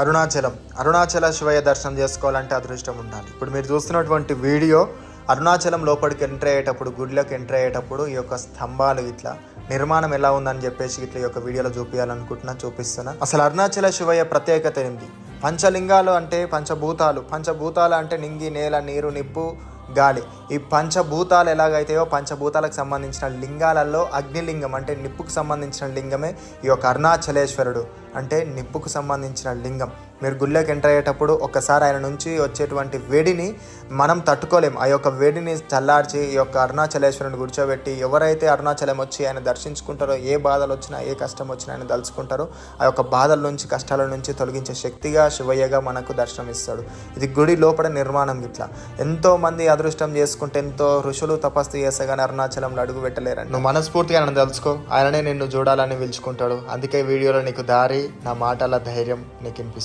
అరుణాచల శివయ్య దర్శనం చేసుకోవాలంటే అదృష్టం ఉండాలి. ఇప్పుడు మీరు చూస్తున్నటువంటి వీడియో అరుణాచలం లోపలికి ఎంటర్ అయ్యేటప్పుడు, గుడిలోకి ఎంటర్ అయ్యేటప్పుడు ఈ యొక్క స్తంభాలు ఇట్లా నిర్మాణం ఎలా ఉందని చెప్పేసి ఇట్లా ఈ యొక్క వీడియోలో చూపిస్తున్నా. అసలు అరుణాచల శివయ్య ప్రత్యేకత ఏంటి? పంచలింగాలు అంటే పంచభూతాలు అంటే నింగి, నేల, నీరు, నిప్పు, గాలి. ఈ పంచభూతాలు ఎలాగైతాయో పంచభూతాలకు సంబంధించిన లింగాలలో అగ్నిలింగం అంటే నిప్పుకు సంబంధించిన లింగమే ఈ యొక్క అరుణాచలేశ్వరుడు అంటే నిప్పుకు సంబంధించిన లింగం. మీరు గుళ్ళోకి ఎంటర్ అయ్యేటప్పుడు ఒక్కసారి ఆయన నుంచి వచ్చేటువంటి వేడిని మనం తట్టుకోలేం. ఆ యొక్క వేడిని చల్లార్చి ఈ యొక్క అరుణాచలేశ్వరుని కూర్చోబెట్టి ఎవరైతే అరుణాచలం వచ్చి ఆయన దర్శించుకుంటారో, ఏ బాధలు వచ్చినా ఏ కష్టం వచ్చినా ఆయన తలుచుకుంటారో ఆ యొక్క బాధల నుంచి, కష్టాల నుంచి తొలగించే శక్తిగా శివయ్యగా మనకు దర్శనం ఇస్తాడు. ఇది గుడి లోపల నిర్మాణం. ఇట్లా ఎంతోమంది అదృష్టం చేసుకుంటే, ఎంతో ఋషులు తపస్సు చేస్తే కానీ అరుణాచలంలో అడుగు పెట్టలేరని. నువ్వు మనస్ఫూర్తిగా నన్ను తెలుసుకో, ఆయననే నిన్ను చూడాలని పిలుచుకుంటాడు. అందుకే వీడియోలో నీకు దారి, నా మాటల ధైర్యం నీకు వినిపిస్తుంది.